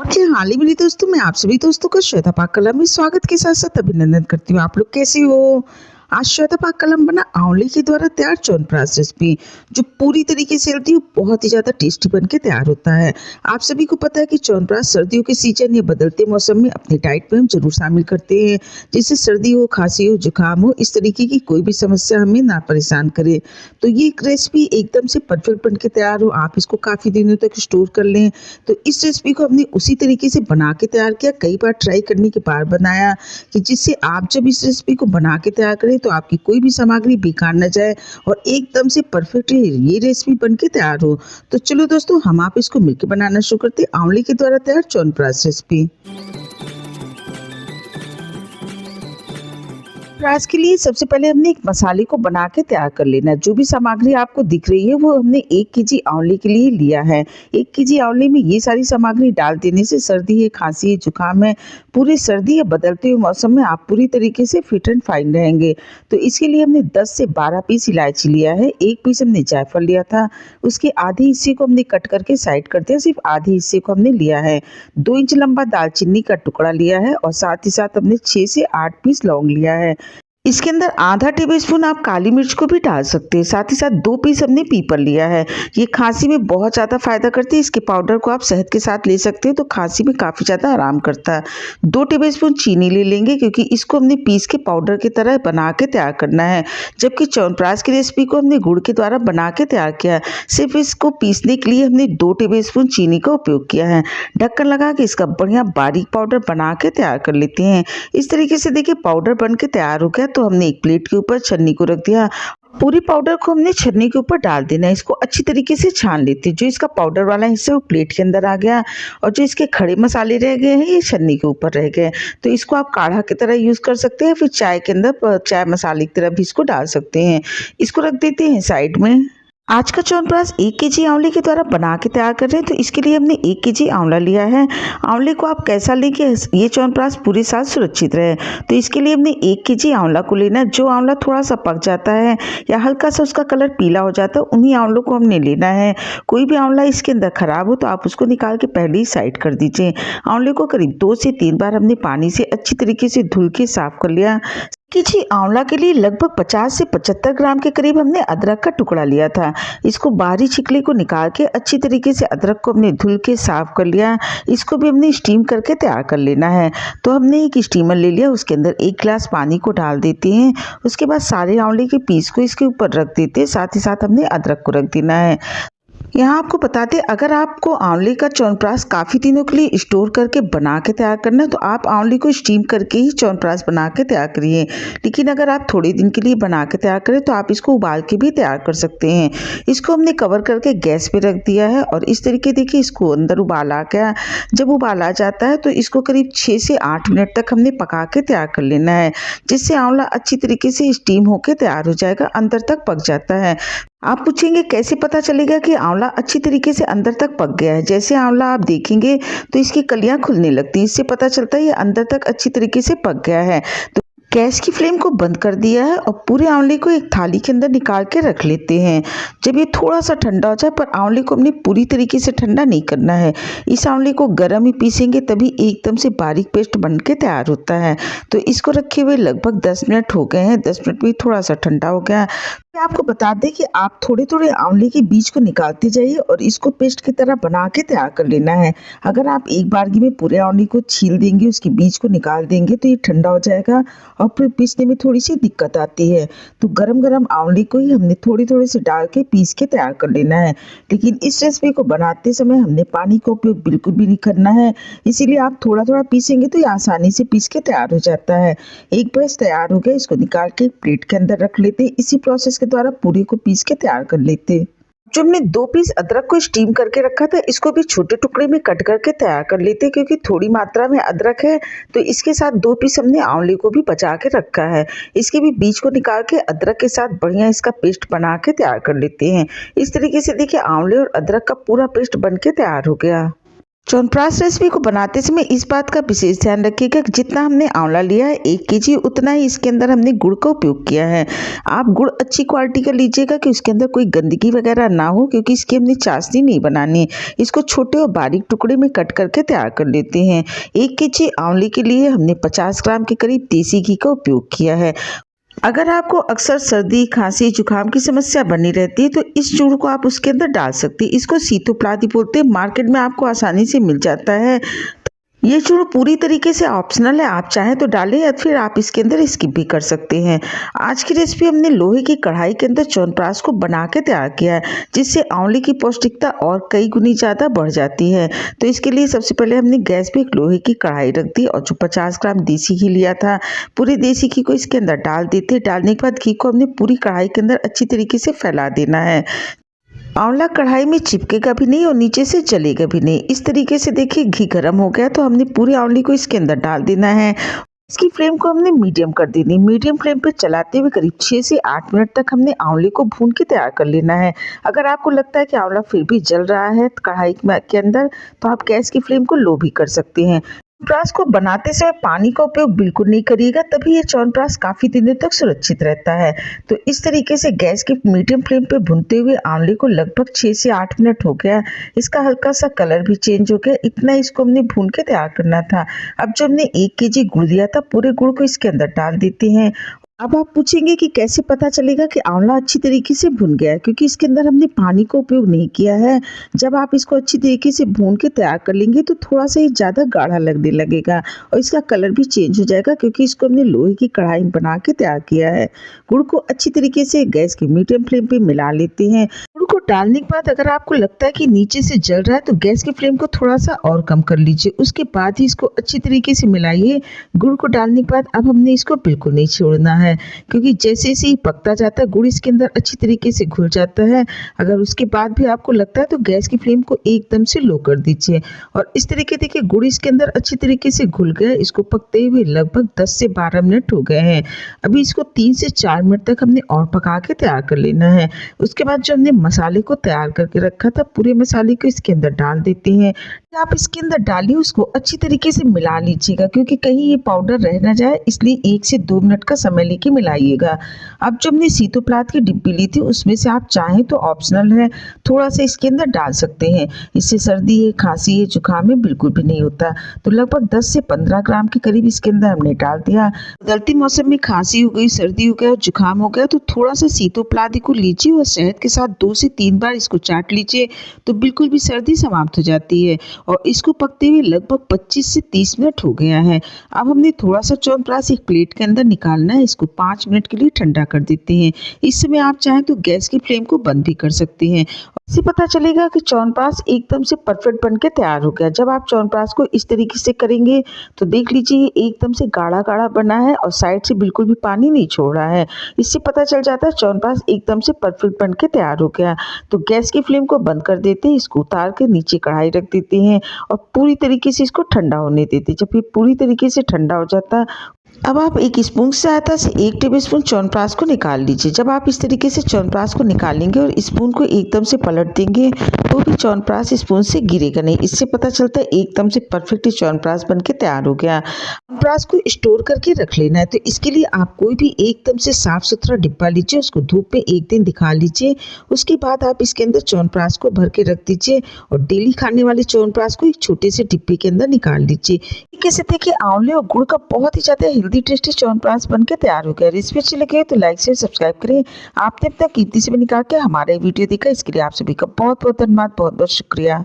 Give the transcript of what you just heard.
और क्या हाल ही मेरे दोस्तों, मैं आप सभी दोस्तों का श्वेता पाक कलम में स्वागत के साथ साथ अभिनंदन करती हूँ। आप लोग कैसे हो? आज श्वेता पाक कलम बना आंवले के द्वारा तैयार च्यवनप्राश रेसिपी जो पूरी तरीके से हेल्दी और बहुत ही ज़्यादा टेस्टी बन के तैयार होता है। आप सभी को पता है कि च्यवनप्राश सर्दियों के सीजन या बदलते मौसम में अपनी डाइट में हम जरूर शामिल करते हैं, जिससे सर्दी हो, खांसी हो, जुकाम हो, इस तरीके की कोई भी समस्या हमें ना परेशान करे। तो ये एक रेसिपी एकदम से परफेक्ट बन के तैयार हो, आप इसको काफ़ी दिनों तक स्टोर कर लें। तो इस रेसिपी को हमने उसी तरीके से बना के तैयार किया, कई बार ट्राई करने के बाद बनाया कि जिससे आप जब इस रेसिपी को बना के तैयार करें तो आपकी कोई भी सामग्री बेकार न जाए और एकदम से परफेक्ट ये रेसिपी बन के तैयार हो। तो चलो दोस्तों, हम आप इसको मिलकर बनाना शुरू करते हैं, आंवले के द्वारा तैयार च्यवनप्राश रेसिपी। प्याज के लिए सबसे पहले हमने एक मसाले को बना के तैयार कर लेना है। जो भी सामग्री आपको दिख रही है वो हमने 1 केजी आंवले के लिए लिया है। 1 केजी आंवले में ये सारी सामग्री डाल देने से सर्दी है, खांसी है, जुकाम है, पूरे सर्दी या बदलते हुए मौसम में आप पूरी तरीके से फिट एंड फाइन रहेंगे। तो इसके लिए हमने 10 से 12 पीस इलायची लिया है, 1 पीस हमने जायफल लिया था, उसके आधे हिस्से को हमने कट करके साइड कर दिया, सिर्फ आधे हिस्से को हमने लिया है। 2 इंच लंबा दालचीनी का टुकड़ा लिया है और साथ ही साथ हमने 6 से 8 पीस लौंग लिया है। इसके अंदर आधा टेबलस्पून आप काली मिर्च को भी डाल सकते हैं। साथ ही साथ 2 पीस हमने पीपल लिया है। ये खांसी में बहुत ज़्यादा फायदा करती है। इसके पाउडर को आप शहद के साथ ले सकते हो तो खांसी में काफ़ी ज़्यादा आराम करता है। 2 टेबलस्पून चीनी ले लेंगे क्योंकि इसको हमने पीस के पाउडर की तरह बना के तैयार करना है, जबकि च्यवनप्राश की रेसिपी को हमने गुड़ के द्वारा बना के तैयार किया है। सिर्फ इसको पीसने के लिए हमने 2 टेबलस्पून चीनी का उपयोग किया है। ढक्कन लगा के इसका बढ़िया बारीक पाउडर बना के तैयार कर लेते हैं। इस तरीके से देखिए पाउडर बन के तैयार हो गया। तो हमने एक प्लेट के ऊपर छन्नी को रख दिया, पूरी पाउडर को हमने छन्नी के ऊपर डाल देना है। इसको अच्छी तरीके से छान लेते हैं। जो इसका पाउडर वाला हिस्सा है वो प्लेट के अंदर आ गया और जो इसके खड़े मसाले रह गए हैं ये छन्नी के ऊपर रह गए। तो इसको आप काढ़ा की तरह यूज़ कर सकते हैं, फिर चाय के अंदर चाय मसाले की तरह भी इसको डाल सकते हैं। इसको रख देते हैं साइड में। आज का च्यवनप्राश 1 केजी आंवले के द्वारा बना के तैयार कर रहे हैं, तो इसके लिए हमने 1 केजी आंवला लिया है। आंवले को आप कैसा लें कि ये च्यवनप्राश पूरे साल सुरक्षित रहे, तो इसके लिए हमने 1 केजी आंवला को लेना है। जो आंवला थोड़ा सा पक जाता है या हल्का सा उसका कलर पीला हो जाता है, उन्हीं आंवलों को हमने लेना है। कोई भी आंवला इसके अंदर खराब हो तो आप उसको निकाल के पहले ही साइड कर दीजिए। आंवले को करीब 2 से 3 बार हमने पानी से अच्छी तरीके से धुल के साफ कर लिया। जी आंवला के लिए लगभग 50 से 75 ग्राम के करीब हमने अदरक का टुकड़ा लिया था। इसको बाहरी छिकले को निकाल के अच्छी तरीके से अदरक को हमने धुल के साफ कर लिया। इसको भी हमने स्टीम करके तैयार कर लेना है। तो हमने एक स्टीमर ले लिया, उसके अंदर 1 गिलास पानी को डाल देते हैं। उसके बाद सारे आंवले के पीस को इसके ऊपर रख देते हैं, साथ ही साथ हमने अदरक को रख देना है। यहाँ आपको बता दें, अगर आपको आंवले का च्यवनप्राश काफ़ी दिनों के लिए स्टोर करके बना के तैयार करना है तो आप आंवले को स्टीम करके ही च्यवनप्राश बना के तैयार करिए। लेकिन अगर आप थोड़े दिन के लिए बना के तैयार करें तो आप इसको उबाल के भी तैयार कर सकते हैं। इसको हमने कवर करके गैस पे रख दिया है और इस तरीके देखिए इसको अंदर उबाल आ गया। जब उबाल आ जाता है तो इसको करीब 6 से 8 मिनट तक हमने पका के तैयार कर लेना है, जिससे आंवला अच्छी तरीके से स्टीम होकर तैयार हो जाएगा, अंदर तक पक जाता है। आप पूछेंगे कैसे पता चलेगा कि आंवला अच्छी तरीके से अंदर तक पक गया है। जैसे आंवला आप देखेंगे तो इसकी कलियां खुलने लगती हैं, इससे पता चलता है ये अंदर तक अच्छी तरीके से पक गया है। तो गैस की फ्लेम को बंद कर दिया है और पूरे आंवले को एक थाली के अंदर निकाल के रख लेते हैं। जब ये थोड़ा सा ठंडा हो जाए, पर आंवले को हमने पूरी तरीके से ठंडा नहीं करना है। इस आंवले को गर्म ही पीसेंगे तभी एकदम से बारीक पेस्ट बन के तैयार होता है। तो इसको रखे हुए लगभग 10 मिनट हो गए हैं। 10 मिनट भी थोड़ा सा ठंडा हो गया। मैं आपको बता दें कि आप थोड़े थोड़े आंवले के बीज को निकालते जाइए और इसको पेस्ट की तरह बना के तैयार कर लेना है। अगर आप एक बारगी में पूरे आंवले को छील देंगे, उसके बीज को निकाल देंगे तो ये ठंडा हो जाएगा और फिर पीसने में थोड़ी सी दिक्कत आती है। तो गरम गरम आंवले को ही हमने थोड़ी थोड़ी से डाल के पीस के तैयार कर लेना है। लेकिन इस रेसिपी को बनाते समय हमने पानी का उपयोग बिल्कुल भी नहीं करना है, इसीलिए आप थोड़ा थोड़ा पीसेंगे तो ये आसानी से पीस के तैयार हो जाता है। एक पेस्ट तैयार हो गया, इसको निकाल के एक प्लेट के अंदर रख लेते हैं। इसी प्रोसेस के द्वारा पूरी को पीस के तैयार कर लेते हैं। जो हमने 2 पीस अदरक को स्टीम करके रखा था, इसको भी छोटे टुकड़े में कट करके तैयार कर लेते हैं, क्योंकि थोड़ी मात्रा में अदरक है तो इसके साथ 2 पीस हमने आंवले को भी बचा के रखा है। इसके भी बीज को निकाल के अदरक के साथ बढ़िया इसका पेस्ट बना के तैयार कर लेते हैं। इस तरीके से देखिए आंवले और अदरक का पूरा पेस्ट बन के तैयार हो गया। च्यवनप्राश रेसिपी को बनाते समय इस बात का विशेष ध्यान रखिएगा कि जितना हमने आंवला लिया है 1 केजी, उतना ही इसके अंदर हमने गुड़ का उपयोग किया है। आप गुड़ अच्छी क्वालिटी का लीजिएगा कि उसके अंदर कोई गंदगी वगैरह ना हो, क्योंकि इसकी हमने चाशनी नहीं बनानी। इसको छोटे और बारीक टुकड़े में कट करके तैयार कर लेते हैं। 1 केजी आंवले के लिए हमने 50 ग्राम के करीब देसी घी का उपयोग किया है। अगर आपको अक्सर सर्दी, खांसी, जुकाम की समस्या बनी रहती है तो इस चूर्ण को आप उसके अंदर डाल सकती हैं। इसको सीतोप्लादी बोलते हैं, मार्केट में आपको आसानी से मिल जाता है। ये चूर्ण पूरी तरीके से ऑप्शनल है, आप चाहें तो डालें या फिर आप इसके अंदर स्किप भी कर सकते हैं। आज की रेसिपी हमने लोहे की कढ़ाई के अंदर च्यवनप्राश को बना के तैयार किया है, जिससे आंवले की पौष्टिकता और कई गुनी ज़्यादा बढ़ जाती है। तो इसके लिए सबसे पहले हमने गैस पे एक लोहे की कढ़ाई रख दी और जो 50 ग्राम देसी घी लिया था, पूरे देसी घी को इसके अंदर डाल देते। डालने के बाद घी को हमने पूरी कढ़ाई के अंदर अच्छी तरीके से फैला देना है। आंवला कढ़ाई में चिपकेगा भी नहीं और नीचे से जलेगा भी नहीं। इस तरीके से देखिए घी गर्म हो गया तो हमने पूरे आंवले को इसके अंदर डाल देना है। इसकी फ्लेम को हमने मीडियम कर देनी। मीडियम फ्लेम पे चलाते हुए करीब 6 से 8 मिनट तक हमने आंवले को भून के तैयार कर लेना है। अगर आपको लगता है कि आंवला फिर भी जल रहा है कढ़ाई के अंदर, तो आप गैस की फ्लेम को लो भी कर सकते हैं। च्यवनप्राश को बनाते समय पानी का उपयोग बिल्कुल नहीं करिएगा, तभी ये च्यवनप्राश काफ़ी दिनों तक सुरक्षित रहता है। तो इस तरीके से गैस की मीडियम फ्लेम पे भूनते हुए आंवले को लगभग 6 से 8 मिनट हो गया। इसका हल्का सा कलर भी चेंज हो गया। इतना इसको हमने भून के तैयार करना था। अब जो हमने 1 केजी गुड़ लिया था, पूरे गुड़ को इसके अंदर डाल देते हैं। अब आप पूछेंगे कि कैसे पता चलेगा कि आंवला अच्छी तरीके से भुन गया है, क्योंकि इसके अंदर हमने पानी का उपयोग नहीं किया है। जब आप इसको अच्छी तरीके से भून के तैयार कर लेंगे तो थोड़ा सा ये ज़्यादा गाढ़ा लगने लगेगा और इसका कलर भी चेंज हो जाएगा, क्योंकि इसको हमने लोहे की कढ़ाई में बना के तैयार किया है। गुड़ को अच्छी तरीके से गैस की मीडियम फ्लेम पे मिला लेते हैं। गुड़ को डालने के बाद अगर आपको लगता है कि नीचे से जल रहा है तो गैस की फ्लेम को थोड़ा सा और कम कर लीजिए। उसके बाद ही इसको अच्छी तरीके से मिलाइए। गुड़ को डालने के बाद अब हमने इसको बिल्कुल नहीं छोड़ना है, क्योंकि जैसे जैसे ही पकता जाता है गुड़ इसके अंदर अच्छी तरीके से घुल जाता है। अगर उसके बाद भी आपको लगता है तो गैस की फ्लेम को एकदम से लो कर दीजिए। और इस तरीके देखिए गुड़ इसके अंदर अच्छी तरीके से घुल गया। इसको पकते हुए लगभग 10 से 12 मिनट हो गए हैं। अभी इसको 3 से 4 मिनट तक हमने और पका के तैयार कर लेना है। उसके बाद जो हमने मसाले को तैयार करके रखा था, पूरे मसाले को इसके अंदर डाल देते हैं। आप इसके अंदर डालिए, उसको अच्छी तरीके से मिला लीजिएगा, क्योंकि कहीं ये पाउडर रह ना जाए, इसलिए 1 से 2 मिनट का समय लेके मिलाइएगा। अब जो हमने सीतोप्लाद की डिब्बी ली थी, उसमें से आप चाहें तो ऑप्शनल है, थोड़ा सा इसके अंदर डाल सकते हैं। इससे सर्दी है, खांसी है, जुकाम है बिल्कुल भी नहीं होता। तो लगभग 10 से 15 ग्राम के करीब इसके अंदर हमने डाल दिया। बदलते मौसम में खांसी हो गई, सर्दी हो गया, जुकाम हो गया, तो थोड़ा सा सीतोप्लाद को लीजिए और शहद के साथ 2 से 3 बार इसको चाट लीजिए, तो बिल्कुल भी सर्दी समाप्त हो जाती है। और इसको पकते हुए लगभग 25 से 30 मिनट हो गया है। अब हमने थोड़ा सा च्यवनप्राश एक प्लेट के अंदर निकालना है। इसको 5 मिनट के लिए ठंडा कर देते हैं। इस समय आप चाहें तो गैस की फ्लेम को बंद भी कर सकते हैं। इससे पता चलेगा कि च्यवनप्राश एकदम से परफेक्ट बन के तैयार हो गया। जब आप च्यवनप्राश को इस तरीके से करेंगे तो देख लीजिए एकदम से गाढ़ा गाढ़ा बना है और साइड से बिल्कुल भी पानी नहीं छोड़ रहा है। इससे पता चल जाता है च्यवनप्राश एकदम से परफेक्ट बन के तैयार हो गया। तो गैस की फ्लेम को बंद कर देते हैं। इसको उतार के नीचे कढ़ाई रख देते हैं और पूरी तरीके से इसको ठंडा होने देते हैं। जब ये पूरी तरीके से ठंडा हो जाता है, अब आप एक स्पून की सहायता से 1 टेबलस्पून च्यवनप्राश को निकाल लीजिए। जब आप इस तरीके से च्यवनप्राश को निकालेंगे और स्पून को एकदम से पलट देंगे तो भी च्यवनप्राश स्पून से गिरेगा नहीं। इससे पता चलता है एकदम से परफेक्ट च्यवनप्राश बन के तैयार हो गया। च्यवनप्राश को स्टोर करके रख लेना है, तो इसके लिए आप कोई भी एकदम से साफ सुथरा डिब्बा लीजिए, उसको धूप में 1 दिन दिखा लीजिए। उसके बाद आप इसके अंदर च्यवनप्राश को भर के रख दीजिए और डेली खाने वाले च्यवनप्राश को एक छोटे से डिब्बे के अंदर निकाल लीजिए। कैसे देखिए आंवले और गुड़ का बहुत ही ज़्यादा हेल्दी टेस्टी च्यवनप्राश बन के तैयार हो गया। रेसिपी अच्छी लगे तो लाइक शेयर सब्सक्राइब करें। आपने अपना कीमती समय निकाल के हमारे वीडियो देखा, इसके लिए आप सभी का बहुत बहुत धन्यवाद, बहुत बहुत शुक्रिया।